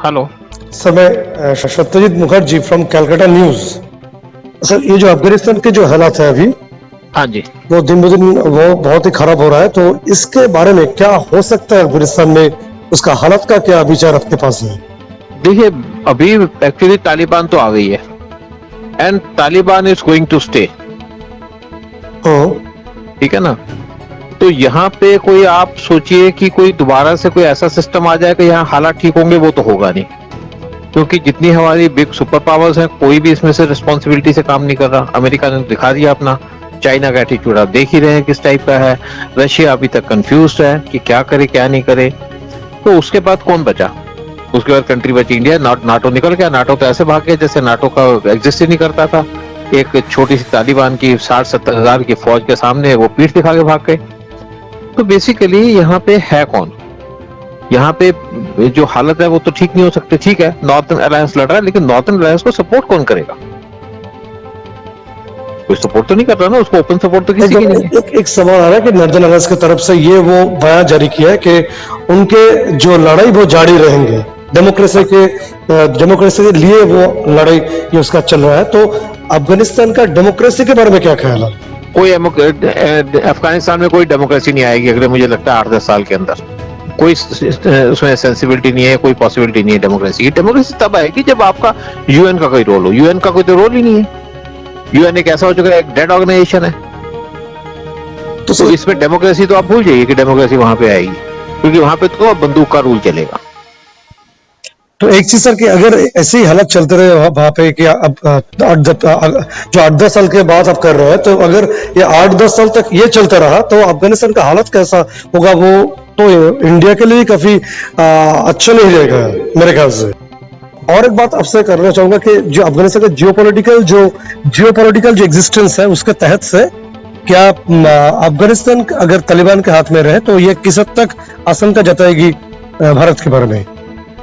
Hello sir, मैं Satyajit Mukherjee from Calcutta news. Sir, ये जो अफगानिस्तान के जो हालात है अभी, हाँ जी, वो दिन ब दिन वो बहुत ही खराब हो रहा है, तो इसके बारे में क्या हो सकता है अफगानिस्तान में, उसका हालत का क्या विचार आपके पास है? देखिए अभी एक्चुअली तालिबान तो आ गई है and Taliban is going to stay. हाँ, ठीक है ना। तो यहाँ पे कोई आप सोचिए कि कोई दोबारा से कोई ऐसा सिस्टम आ जाए कि यहाँ हालात ठीक होंगे, वो तो होगा नहीं, क्योंकि जितनी हमारी बिग सुपर पावर्स हैं कोई भी इसमें से रिस्पॉन्सिबिलिटी से काम नहीं कर रहा। अमेरिका ने दिखा दिया अपना, चाइना का एटीट्यूड आप देख ही रहे हैं किस टाइप का है, रशिया अभी तक कंफ्यूज है कि क्या करे क्या नहीं करे। तो उसके बाद कौन बचा? उसके बाद कंट्री बची इंडिया। नाटो निकल गया, नाटो तो ऐसे भाग गया जैसे नाटो का एग्जिस्ट ही नहीं करता था। एक छोटी सी तालिबान की 60-70 हजार की फौज के सामने वो पीठ दिखा के भाग गए। तो बेसिकली यहाँ पे है कौन? यहाँ पे जो हालत है वो तो ठीक नहीं हो सकती। ठीक है, नॉर्थर्न अलायंस लड़ रहा है, लेकिन नॉर्थर्न अलायंस को सपोर्ट कौन करेगा? कोई सपोर्ट तो नहीं कर रहा ना, उसको ओपन सपोर्ट तो किसी की नहीं है। एक सवाल आ रहा है कि नॉर्दर्न अलायंस की तरफ से ये वो बयान जारी किया है कि उनके जो लड़ाई वो जारी रहेंगे, डेमोक्रेसी के लिए वो लड़ाई ये उसका चल रहा है। तो अफगानिस्तान का डेमोक्रेसी के बारे में क्या ख्याल है? कोई अफगानिस्तान में कोई डेमोक्रेसी नहीं आएगी अगले, मुझे लगता है 8-10 साल के अंदर। कोई उसमें सेंसिबिलिटी नहीं है, कोई पॉसिबिलिटी नहीं है डेमोक्रेसी की। डेमोक्रेसी तब आएगी जब आपका यूएन का कोई रोल हो। यूएन का कोई तो रोल ही नहीं है। यूएन एक ऐसा हो चुका है, एक डेड ऑर्गेनाइजेशन है। तो इसमें डेमोक्रेसी तो आप भूल जाइए कि डेमोक्रेसी वहां पे आएगी, क्योंकि वहां पे तो बंदूक का रूल चलेगा। तो एक चीज सर, कि अगर ऐसी हालत चलते रहे वहां पे कि अब जो 8-10 साल के बाद आप कर रहे हैं, तो अगर ये 8-10 साल तक ये चलता रहा तो अफगानिस्तान का हालत कैसा होगा? वो तो इंडिया के लिए काफी अच्छा नहीं रहेगा मेरे ख्याल से। और एक बात आपसे करना चाहूंगा कि जो अफगानिस्तान का जियोपॉलिटिकल जो एग्जिस्टेंस है, उसके तहत से क्या अफगानिस्तान अगर तालिबान के हाथ में रहे तो ये किस हद तक आशंका जताएगी भारत के बारे में,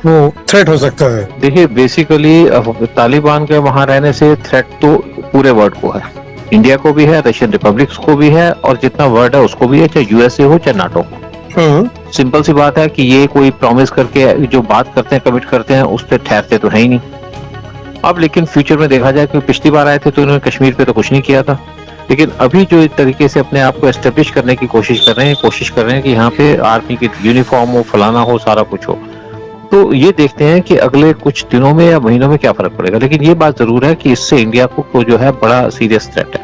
वो थ्रेट हो सकता है? देखिए बेसिकली तालिबान के वहां रहने से थ्रेट तो पूरे वर्ल्ड को है। इंडिया को भी है, रशियन रिपब्लिक्स को भी है, और जितना वर्ल्ड है उसको भी है, चाहे यूएसए हो चाहे नाटो हो। सिंपल सी बात है कि ये कोई प्रॉमिस करके जो बात करते हैं, कमिट करते हैं, उस पर ठहरते तो है ही नहीं। अब लेकिन फ्यूचर में देखा जाए कि पिछली बार आए थे तो इन्होंने कश्मीर पे तो कुछ नहीं किया था, लेकिन अभी जो एक तरीके से अपने आप को एस्टेब्लिश करने की कोशिश कर रहे हैं कि यहाँ पे आर्मी की यूनिफॉर्म हो, फलाना हो, सारा कुछ हो। तो ये देखते हैं कि अगले कुछ दिनों में या महीनों में क्या फर्क पड़ेगा। लेकिन ये बात जरूर है कि इससे इंडिया को जो है बड़ा सीरियस थ्रेट है,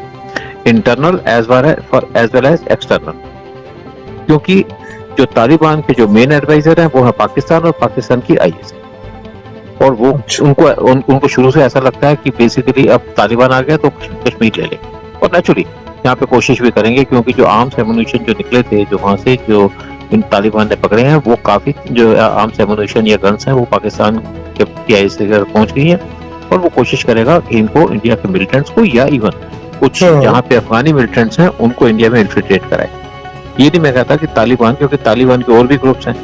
internal as well as external. क्योंकि जो तालिबान के जो मेन एडवाइजर हैं वो है पाकिस्तान, और पाकिस्तान की आईएसआई। और वो उनको शुरू से ऐसा लगता है कि बेसिकली अब तालिबान आ गया तो कश्मीर ले लेंगे, और नेचुरली यहाँ पे कोशिश भी करेंगे, क्योंकि जो आर्म्स एमुनिशन जो निकले थे, जो वहां से जो इन तालिबान ने पकड़े हैं, वो काफी जो आर्म्स एमुनिशन या गन्स हैं वो पाकिस्तान के आईएसआई तक पहुंच गई है। और वो कोशिश करेगा कि इनको इंडिया के मिलिटेंट्स को, या इवन कुछ जहाँ पे अफगानी मिलिटेंट्स हैं, उनको इंडिया में इन्फिल्ट्रेट कराए। ये नहीं मैं कहता कि तालिबान, क्योंकि तालिबान के और भी ग्रुप्स हैं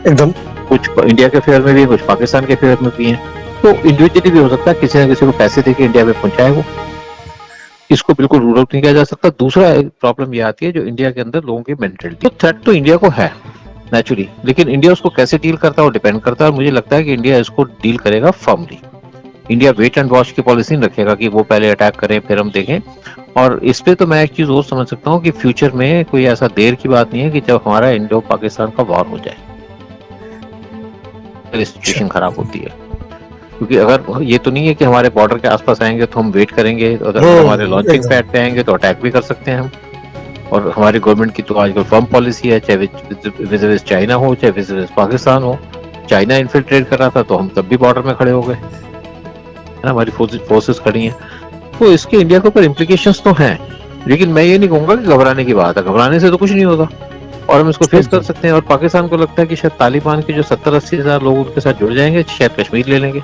एकदम, कुछ इंडिया के फेवर में भी है, कुछ पाकिस्तान के फेवर में भी हैं। तो इंडिविजुअली भी हो सकता है किसी न किसी को पैसे देके इंडिया में पहुंचाए वो। इसको बिल्कुल रूल आउट नहीं किया जा सकता। दूसरा एक प्रॉब्लम ये आती है जो इंडिया के अंदर लोगों की मेंटलिटी। तो थ्रेट तो इंडिया को है नेचुरली, लेकिन इंडिया उसको कैसे डील करता है वो डिपेंड करता है। और मुझे लगता है कि इंडिया इसको डील करेगा firmly. India wait and watch की पॉलिसी नहीं रखेगा कि वो पहले अटैक करें फिर हम देखें। और इस पे तो मैं एक चीज और समझ सकता हूँ कि फ्यूचर में कोई ऐसा देर की बात नहीं है कि जब हमारा इंडो पाकिस्तान का वॉर हो जाए, सिचुएशन खराब होती है। क्योंकि अगर ये तो नहीं है कि हमारे बॉर्डर के आसपास आएंगे तो हम वेट करेंगे, अगर हमारे लॉन्चिंग पैड पे आएंगे तो अटैक भी कर सकते हैं हम। और हमारी गवर्नमेंट की तो आजकल फर्म पॉलिसी है, चाहे विजिट चाइना हो चाहे विजिट पाकिस्तान हो। चाइना इन्फिल्ट्रेट कर रहा था तो हम तब भी बॉर्डर में खड़े हो गए, है ना, हमारी फोर्सेस खड़ी हैं। तो इसके इंडिया के ऊपर इम्प्लीकेशंस तो हैं, लेकिन मैं ये नहीं कहूंगा कि घबराने की बात है। घबराने से तो कुछ नहीं होगा और हम इसको फेस कर सकते हैं। और पाकिस्तान को लगता है कि शायद तालिबान के जो 70-80 हजार लोग उनके साथ जुड़ जाएंगे, शायद कश्मीर ले लेंगे।